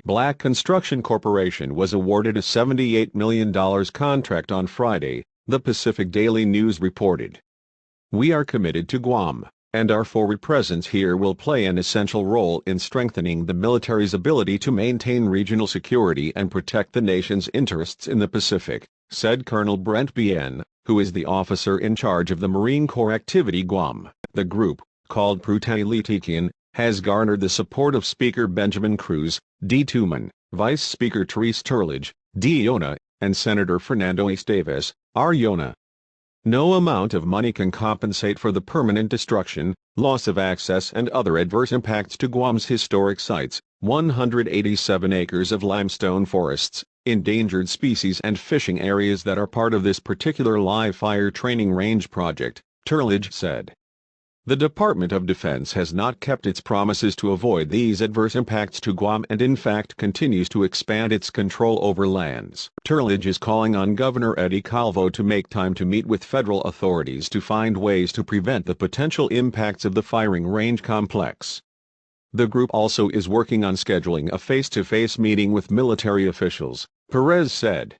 Black Construction Corporation was awarded a $78 million contract on Friday, the Pacific Daily News reported. "We are committed to Guam, and our forward presence here will play an essential role in strengthening the military's ability to maintain regional security and protect the nation's interests in the Pacific," said Colonel Brent Bien, who is the officer in charge of the Marine Corps Activity Guam. The group, called Prutalitikyan, has garnered the support of Speaker Benjamin Cruz, D. Tuman, Vice Speaker Therese Turlage, D. Iona, and Senator Fernando Esteves, R. Iona. No amount of money can compensate for the permanent destruction, loss of access and other adverse impacts to Guam's historic sites, 187 acres of limestone forests, endangered species and fishing areas that are part of this particular live fire training range project, Turlage said. The Department of Defense has not kept its promises to avoid these adverse impacts to Guam and in fact continues to expand its control over lands. Turlage is calling on Governor Eddie Calvo to make time to meet with federal authorities to find ways to prevent the potential impacts of the firing range complex. The group also is working on scheduling a face-to-face meeting with military officials, Perez said.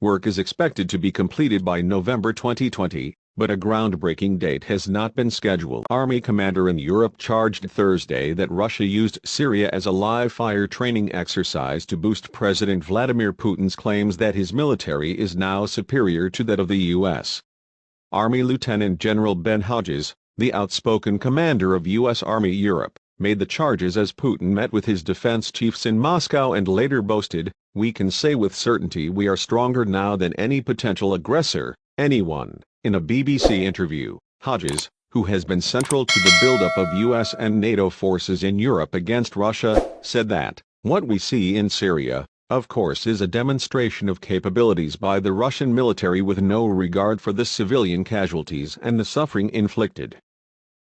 Work is expected to be completed by November 2020. But a groundbreaking date has not been scheduled. Army commander in Europe charged Thursday that Russia used Syria as a live-fire training exercise to boost President Vladimir Putin's claims that his military is now superior to that of the U.S. Army Lieutenant General Ben Hodges, the outspoken commander of U.S. Army Europe, made the charges as Putin met with his defense chiefs in Moscow and later boasted, "We can say with certainty we are stronger now than any potential aggressor, anyone." In a BBC interview, Hodges, who has been central to the buildup of U.S. and NATO forces in Europe against Russia, said that, "What we see in Syria, of course, is a demonstration of capabilities by the Russian military with no regard for the civilian casualties and the suffering inflicted.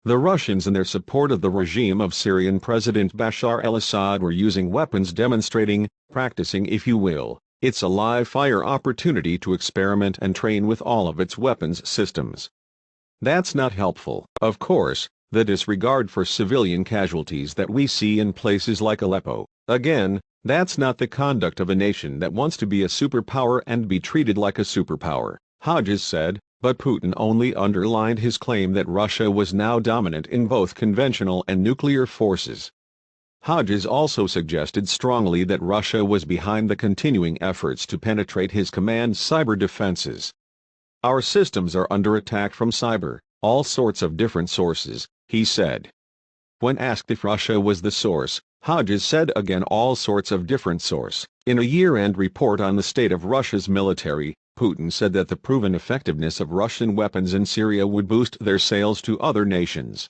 The Russians in their support of the regime of Syrian President Bashar al-Assad were using weapons demonstrating, practicing if you will. It's a live-fire opportunity to experiment and train with all of its weapons systems. That's not helpful. Of course, the disregard for civilian casualties that we see in places like Aleppo, again, that's not the conduct of a nation that wants to be a superpower and be treated like a superpower," Hodges said, but Putin only underlined his claim that Russia was now dominant in both conventional and nuclear forces. Hodges also suggested strongly that Russia was behind the continuing efforts to penetrate his command's cyber defenses. "Our systems are under attack from cyber, all sorts of different sources," he said. When asked if Russia was the source, Hodges said again all sorts of different source. In a year-end report on the state of Russia's military, Putin said that the proven effectiveness of Russian weapons in Syria would boost their sales to other nations.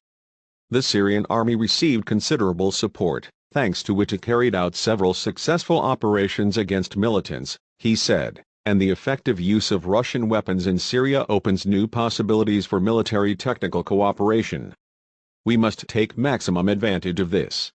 The Syrian army received considerable support, thanks to which it carried out several successful operations against militants, he said, and the effective use of Russian weapons in Syria opens new possibilities for military technical cooperation. "We must take maximum advantage of this.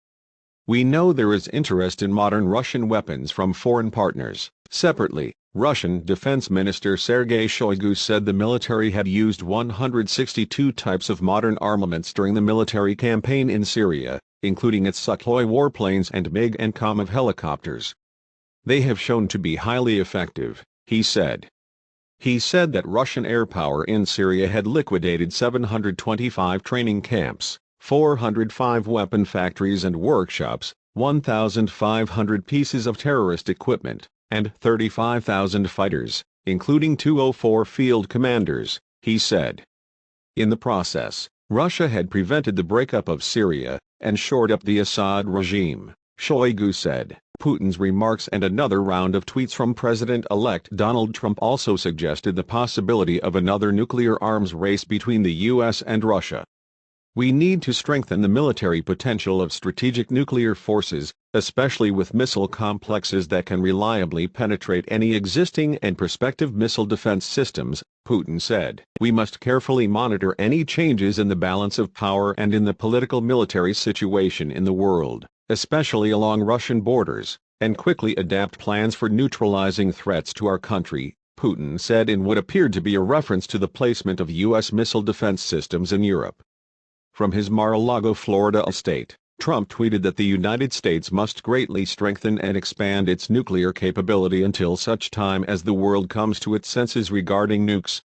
We know there is interest in modern Russian weapons from foreign partners." Separately, Russian Defense Minister Sergei Shoigu said the military had used 162 types of modern armaments during the military campaign in Syria, including its Sukhoi warplanes and MiG and Kamov helicopters. "They have shown to be highly effective," he said. He said that Russian air power in Syria had liquidated 725 training camps, 405 weapon factories and workshops, 1,500 pieces of terrorist equipment, and 35,000 fighters, including 204 field commanders, he said. In the process, Russia had prevented the breakup of Syria and shored up the Assad regime, Shoigu said. Putin's remarks and another round of tweets from President-elect Donald Trump also suggested the possibility of another nuclear arms race between the U.S. and Russia. "We need to strengthen the military potential of strategic nuclear forces, especially with missile complexes that can reliably penetrate any existing and prospective missile defense systems," Putin said. "We must carefully monitor any changes in the balance of power and in the political military situation in the world, especially along Russian borders, and quickly adapt plans for neutralizing threats to our country," Putin said in what appeared to be a reference to the placement of U.S. missile defense systems in Europe. From his Mar-a-Lago, Florida estate, Trump tweeted that the United States must greatly strengthen and expand its nuclear capability until such time as the world comes to its senses regarding nukes.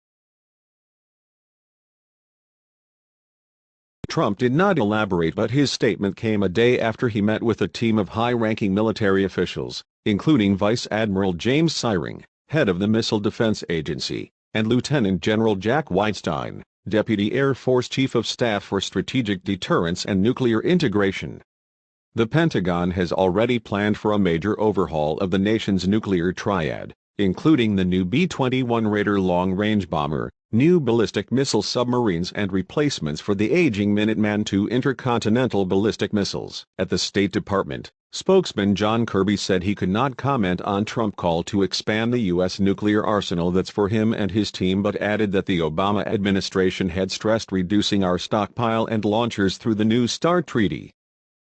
Trump did not elaborate, but his statement came a day after he met with a team of high-ranking military officials, including Vice Admiral James Syring, head of the Missile Defense Agency, and Lieutenant General Jack Whitestein, Deputy Air Force Chief of Staff for Strategic Deterrence and Nuclear Integration. The Pentagon has already planned for a major overhaul of the nation's nuclear triad, including the new B-21 Raider long-range bomber, new ballistic missile submarines and replacements for the aging Minuteman II intercontinental ballistic missiles. At the State Department, spokesman John Kirby said he could not comment on Trump's call to expand the U.S. nuclear arsenal that's for him and his team, but added that the Obama administration had stressed reducing our stockpile and launchers through the New START treaty.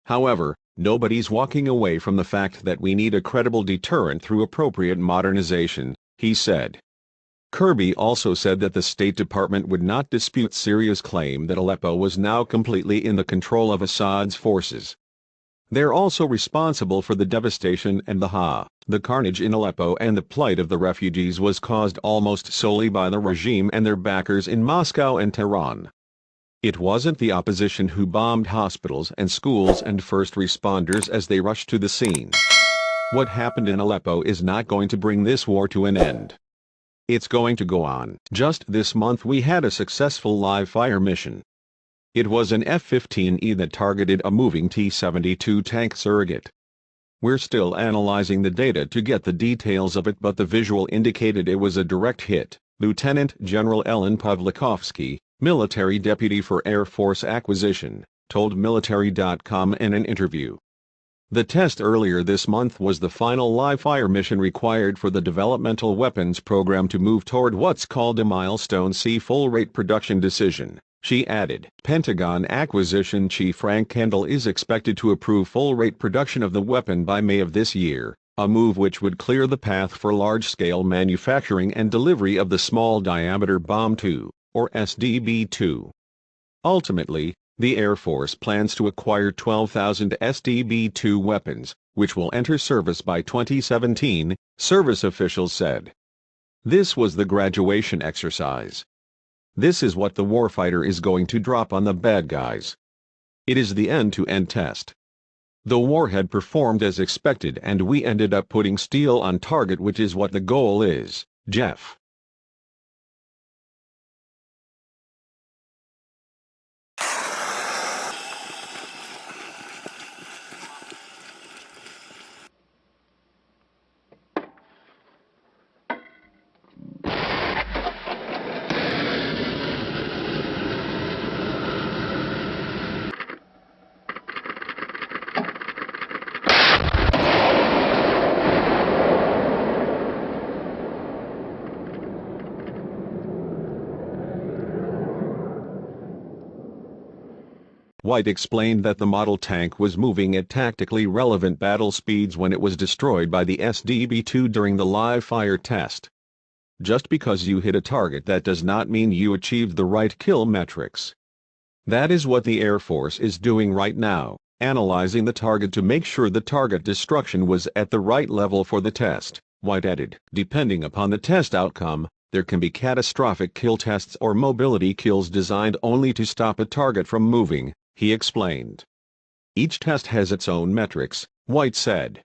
However, nobody's walking away from the fact that we need a credible deterrent through appropriate modernization, he said. Kirby also said that the State Department would not dispute Syria's claim that Aleppo was now completely in the control of Assad's forces. They're also responsible for the devastation and the carnage in Aleppo, and the plight of the refugees was caused almost solely by the regime and their backers in Moscow and Tehran. It wasn't the opposition who bombed hospitals and schools and first responders as they rushed to the scene. What happened in Aleppo is not going to bring this war to an end. It's going to go on. Just this month we had a successful live-fire mission. It was an F-15E that targeted a moving T-72 tank surrogate. We're still analyzing the data to get the details of it, but the visual indicated it was a direct hit, Lieutenant General Ellen Pawlikowski, military deputy for Air Force Acquisition, told Military.com in an interview. The test earlier this month was the final live-fire mission required for the developmental weapons program to move toward what's called a milestone C full-rate production decision, she added. Pentagon Acquisition Chief Frank Kendall is expected to approve full-rate production of the weapon by May of this year, a move which would clear the path for large-scale manufacturing and delivery of the Small-Diameter Bomb 2, or SDB-2. Ultimately, the Air Force plans to acquire 12,000 SDB-2 weapons, which will enter service by 2017, service officials said. This was the graduation exercise. This is what the warfighter is going to drop on the bad guys. It is the end-to-end test. The warhead performed as expected and we ended up putting steel on target, which is what the goal is, Jeff. White explained that the model tank was moving at tactically relevant battle speeds when it was destroyed by the SDB-2 during the live-fire test. Just because you hit a target, that does not mean you achieved the right kill metrics. That is what the Air Force is doing right now, analyzing the target to make sure the target destruction was at the right level for the test, White added. Depending upon the test outcome, there can be catastrophic kill tests or mobility kills designed only to stop a target from moving, he explained. Each test has its own metrics, White said.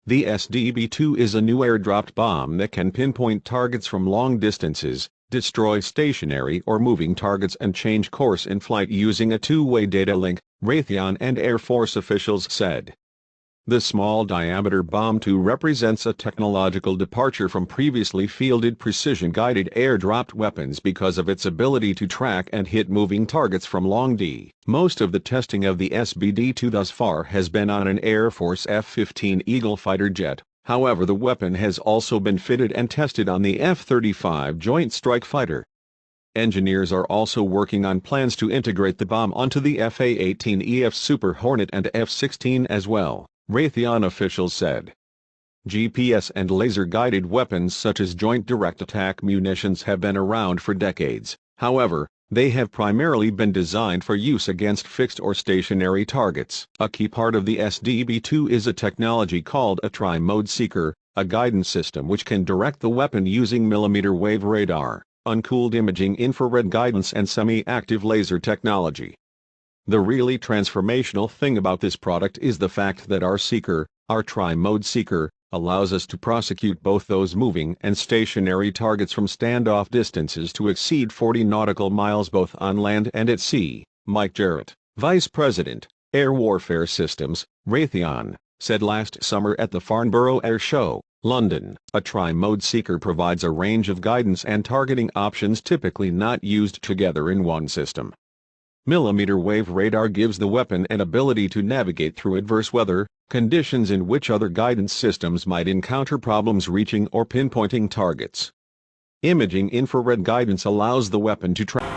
The SDB-2 is a new airdropped bomb that can pinpoint targets from long distances, destroy stationary or moving targets and change course in flight using a two-way data link, Raytheon and Air Force officials said. The Small-Diameter Bomb 2 represents a technological departure from previously fielded precision-guided air-dropped weapons because of its ability to track and hit moving targets from long D. Most of the testing of the SBD-2 thus far has been on an Air Force F-15 Eagle fighter jet, however the weapon has also been fitted and tested on the F-35 Joint Strike Fighter. Engineers are also working on plans to integrate the bomb onto the F-A-18EF Super Hornet and F-16 as well, Raytheon officials said. GPS and laser-guided weapons such as Joint Direct Attack munitions have been around for decades, however, They have primarily been designed for use against fixed or stationary targets. A key part of the SDB-2 is a technology called a tri-mode seeker, a guidance system which can direct the weapon using millimeter wave radar, uncooled imaging, infrared guidance, and semi-active laser technology. The really transformational thing about this product is the fact that our seeker, our tri-mode seeker, allows us to prosecute both those moving and stationary targets from standoff distances to exceed 40 nautical miles both on land and at sea, Mike Jarrett, Vice President, Air Warfare Systems, Raytheon, said last summer at the Farnborough Air Show, London. A tri-mode seeker provides a range of guidance and targeting options typically not used together in one system. Millimeter wave radar gives the weapon an ability to navigate through adverse weather conditions in which other guidance systems might encounter problems reaching or pinpointing targets. Imaging infrared guidance allows the weapon to track